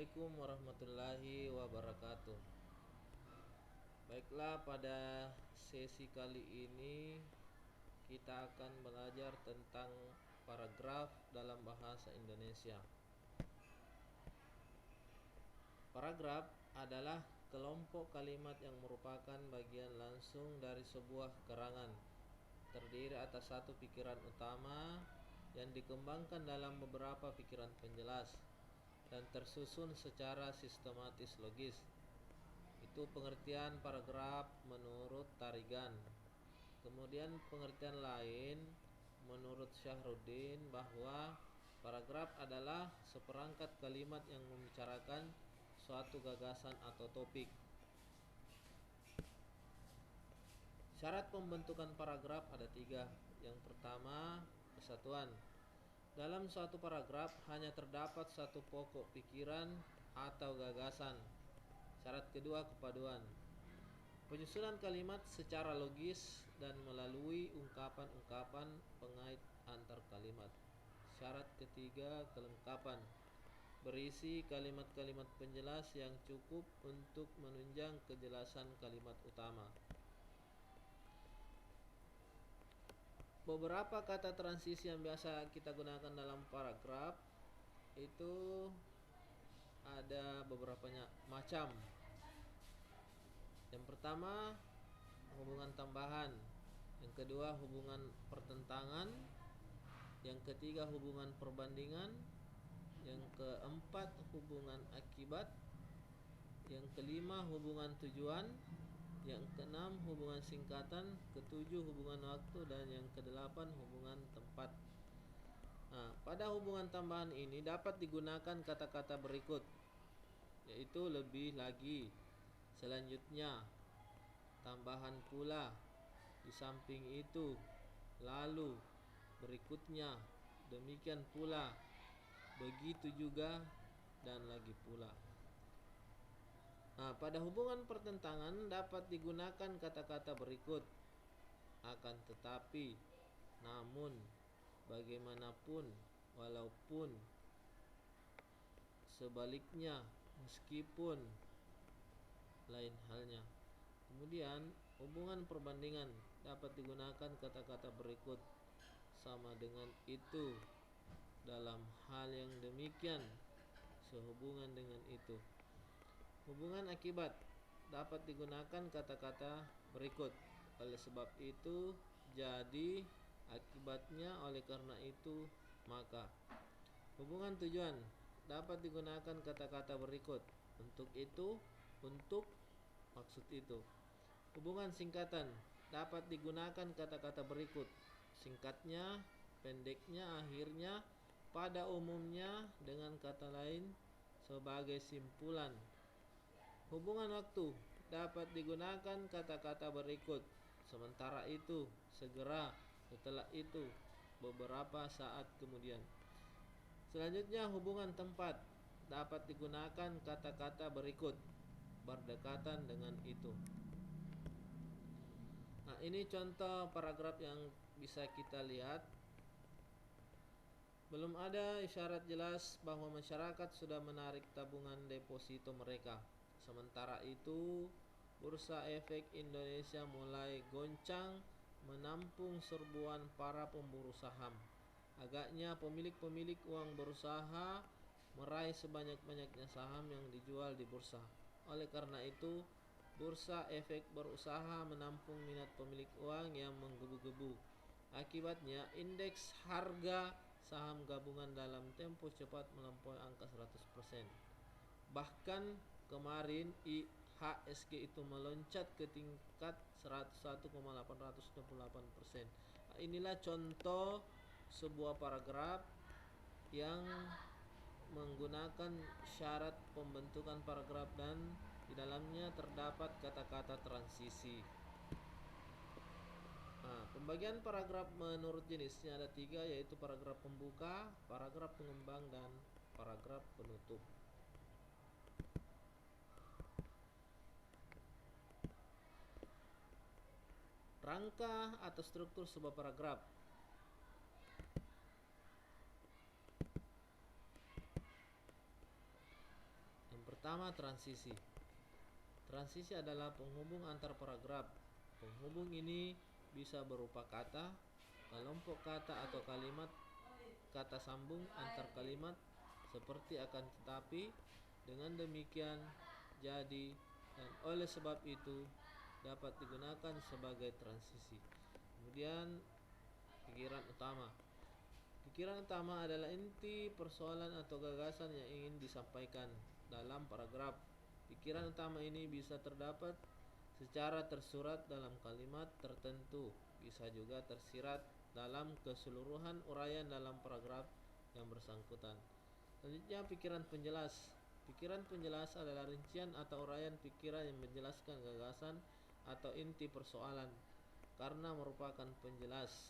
Assalamualaikum warahmatullahi wabarakatuh. Baiklah, pada sesi kali ini kita akan belajar tentang paragraf dalam bahasa Indonesia. Paragraf adalah kelompok kalimat yang merupakan bagian langsung dari sebuah keterangan, terdiri atas satu pikiran utama yang dikembangkan dalam beberapa pikiran penjelas dan tersusun secara sistematis logis. Itu pengertian paragraf menurut Tarigan. Kemudian pengertian lain menurut Syahruddin bahwa paragraf adalah seperangkat kalimat yang membicarakan suatu gagasan atau topik. Syarat pembentukan paragraf ada 3. Yang pertama, kesatuan. Dalam suatu paragraf hanya terdapat satu pokok pikiran atau gagasan. Syarat kedua, kepaduan. Penyusunan kalimat secara logis dan melalui ungkapan-ungkapan pengait antar kalimat. Syarat ketiga, kelengkapan. Berisi kalimat-kalimat penjelas yang cukup untuk menunjang kejelasan kalimat utama. Beberapa kata transisi yang biasa kita gunakan dalam paragraf itu ada beberapa macam. Yang pertama, hubungan tambahan. Yang kedua, hubungan pertentangan. Yang ketiga, hubungan perbandingan. Yang keempat, hubungan akibat. Yang kelima, hubungan tujuan. Yang keenam, hubungan singkatan. Ketujuh, hubungan waktu. Dan yang kedelapan, hubungan tempat. Pada hubungan tambahan ini dapat digunakan kata-kata berikut, yaitu lebih lagi, selanjutnya, tambahan pula, di samping itu, lalu, berikutnya, demikian pula, begitu juga, dan lagi pula. Pada hubungan pertentangan dapat digunakan kata-kata berikut: akan tetapi, namun, bagaimanapun, walaupun, sebaliknya, meskipun, lain halnya. Kemudian hubungan perbandingan dapat digunakan kata-kata berikut: sama dengan itu, dalam hal yang demikian, sehubungan dengan itu. Hubungan akibat dapat digunakan kata-kata berikut: oleh sebab itu, jadi, akibatnya, oleh karena itu, maka. Hubungan tujuan dapat digunakan kata-kata berikut: untuk itu, untuk, maksud itu. Hubungan singkatan dapat digunakan kata-kata berikut: singkatnya, pendeknya, akhirnya, pada umumnya, dengan kata lain, sebagai simpulan. Hubungan waktu dapat digunakan kata-kata berikut: sementara itu, segera, setelah itu, beberapa saat kemudian. Selanjutnya, hubungan tempat dapat digunakan kata-kata berikut: berdekatan dengan itu. Ini contoh paragraf yang bisa kita lihat. Belum ada isyarat jelas bahwa masyarakat sudah menarik tabungan deposito mereka. Sementara itu, Bursa Efek Indonesia mulai goncang menampung serbuan para pemburu saham. Agaknya pemilik-pemilik uang berusaha meraih sebanyak-banyaknya saham yang dijual di bursa. Oleh karena itu, Bursa Efek berusaha menampung minat pemilik uang yang menggebu-gebu. Akibatnya, indeks harga saham gabungan dalam tempo cepat melampaui angka 100%. Bahkan kemarin IHSG itu meloncat ke tingkat 101,828%. Inilah contoh sebuah paragraf yang menggunakan syarat pembentukan paragraf dan di dalamnya terdapat kata-kata transisi. Pembagian paragraf menurut jenisnya ada 3, yaitu paragraf pembuka, paragraf pengembang, dan paragraf penutup. Rangka atau struktur sebuah paragraf. Pertama, transisi. Transisi adalah penghubung antar paragraf. Penghubung ini bisa berupa kata, kelompok kata atau kalimat, kata sambung antar kalimat seperti akan tetapi, dengan demikian, jadi, dan oleh sebab itu dapat digunakan sebagai transisi. Kemudian pikiran utama. Pikiran utama adalah inti persoalan atau gagasan yang ingin disampaikan dalam paragraf. Pikiran utama ini bisa terdapat secara tersurat dalam kalimat tertentu, bisa juga tersirat dalam keseluruhan uraian dalam paragraf yang bersangkutan. Selanjutnya, pikiran penjelas. Pikiran penjelas adalah rincian atau uraian pikiran yang menjelaskan gagasan atau inti persoalan karena merupakan penjelas.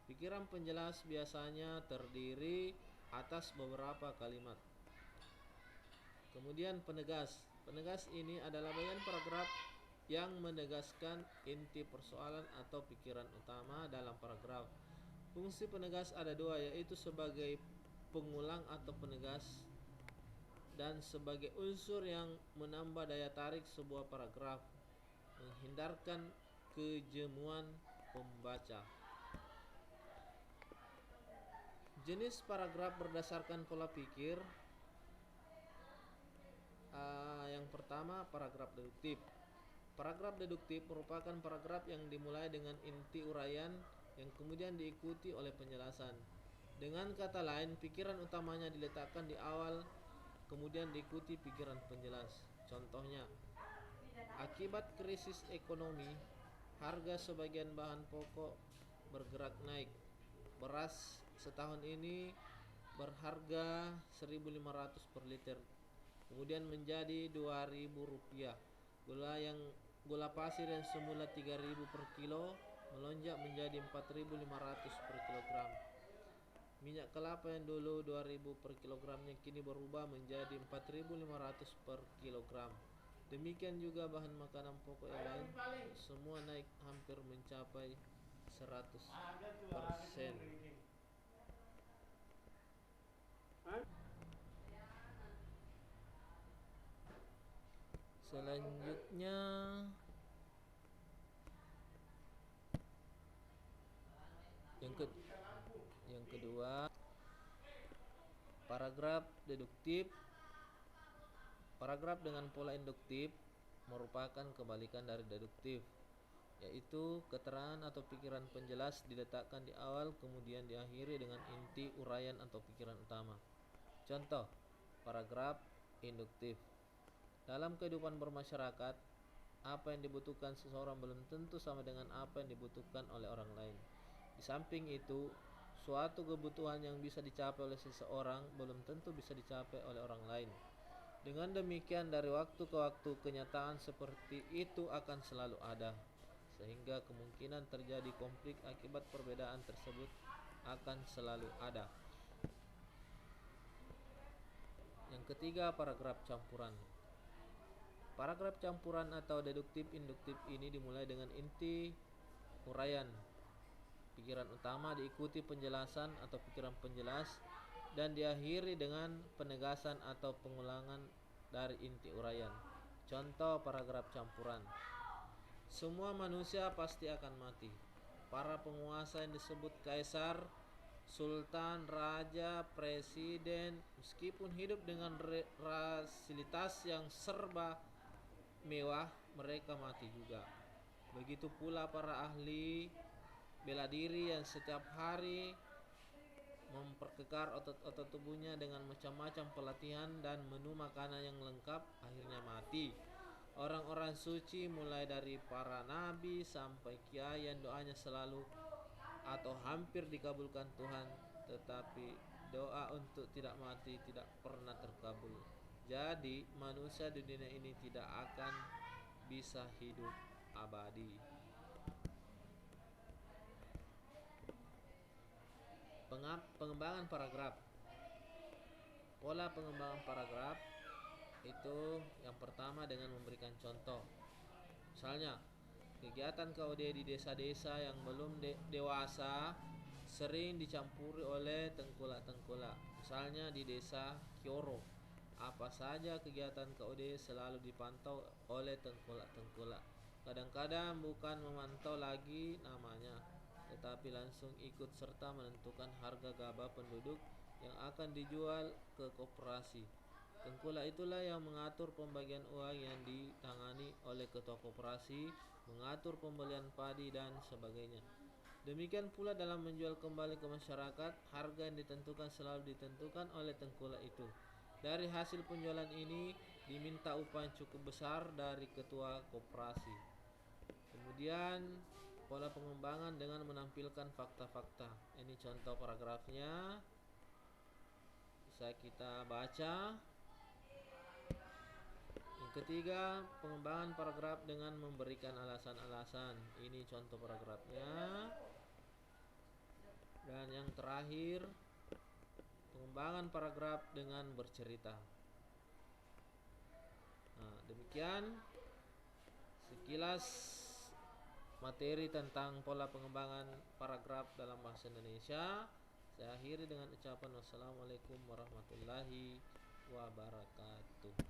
Pikiran penjelas biasanya terdiri atas beberapa kalimat. Kemudian penegas. Penegas ini adalah bagian paragraf yang menegaskan inti persoalan atau pikiran utama dalam paragraf. Fungsi penegas ada dua, yaitu sebagai pengulang atau penegas dan sebagai unsur yang menambah daya tarik sebuah paragraf, menghindarkan kejemuan pembaca. Jenis paragraf berdasarkan pola pikir. Yang pertama, paragraf deduktif. Paragraf deduktif merupakan paragraf yang dimulai dengan inti uraian yang kemudian diikuti oleh penjelasan. Dengan kata lain, pikiran utamanya diletakkan di awal, kemudian diikuti pikiran penjelas. Contohnya, akibat krisis ekonomi, harga sebagian bahan pokok bergerak naik. Beras setahun ini berharga 1.500 per liter, kemudian menjadi Rp2.000. Gula pasir yang semula 3.000 per kilo melonjak menjadi 4.500 per kilogram. Minyak kelapa yang dulu 2.000 per kilogramnya kini berubah menjadi 4.500 per kilogram. Demikian juga bahan makanan pokok yang lain, semua naik hampir mencapai 100%. Selanjutnya, yang kedua, paragraf deduktif. Paragraf dengan pola induktif merupakan kebalikan dari deduktif, yaitu keterangan atau pikiran penjelas diletakkan di awal kemudian diakhiri dengan inti uraian atau pikiran utama. Contoh, paragraf induktif. Dalam kehidupan bermasyarakat, apa yang dibutuhkan seseorang belum tentu sama dengan apa yang dibutuhkan oleh orang lain. Di samping itu, suatu kebutuhan yang bisa dicapai oleh seseorang belum tentu bisa dicapai oleh orang lain. Dengan demikian, dari waktu ke waktu kenyataan seperti itu akan selalu ada, sehingga kemungkinan terjadi konflik akibat perbedaan tersebut akan selalu ada. Yang ketiga, paragraf campuran. Paragraf campuran atau deduktif induktif ini dimulai dengan inti uraian pikiran utama, diikuti penjelasan atau pikiran penjelas, dan diakhiri dengan penegasan atau pengulangan dari inti uraian. Contoh paragraf campuran. Semua manusia pasti akan mati. Para penguasa yang disebut kaisar, sultan, raja, presiden, meskipun hidup dengan fasilitas yang serba mewah, mereka mati juga. Begitu pula para ahli bela diri yang setiap hari memperkekar otot-otot tubuhnya dengan macam-macam pelatihan dan menu makanan yang lengkap, akhirnya mati. Orang-orang suci mulai dari para nabi sampai kiai yang doanya selalu atau hampir dikabulkan Tuhan, tetapi doa untuk tidak mati tidak pernah terkabul. Jadi manusia di dunia ini tidak akan bisa hidup abadi. Pengembangan paragraf. Pola pengembangan paragraf itu yang pertama dengan memberikan contoh. Misalnya, kegiatan KOD di desa-desa yang belum dewasa sering dicampuri oleh tengkulak-tengkulak. Misalnya di desa Kioro, Apa saja kegiatan KOD selalu dipantau oleh tengkulak-tengkulak. Kadang-kadang bukan memantau lagi namanya, tetapi langsung ikut serta menentukan harga gabah penduduk yang akan dijual ke koperasi. Tengkulak itulah yang mengatur pembagian uang yang ditangani oleh ketua koperasi, mengatur pembelian padi dan sebagainya. Demikian pula dalam menjual kembali ke masyarakat, harga yang ditentukan selalu ditentukan oleh tengkulak itu. Dari hasil penjualan ini diminta upah yang cukup besar dari ketua koperasi. Kemudian pola pengembangan dengan menampilkan fakta-fakta. Ini contoh paragrafnya. Bisa kita baca. Yang ketiga, pengembangan paragraf dengan memberikan alasan-alasan. Ini contoh paragrafnya. Dan yang terakhir, pengembangan paragraf dengan bercerita. Nah, demikian sekilas materi tentang pola pengembangan paragraf dalam bahasa Indonesia. Saya akhiri dengan ucapan wassalamualaikum warahmatullahi wabarakatuh.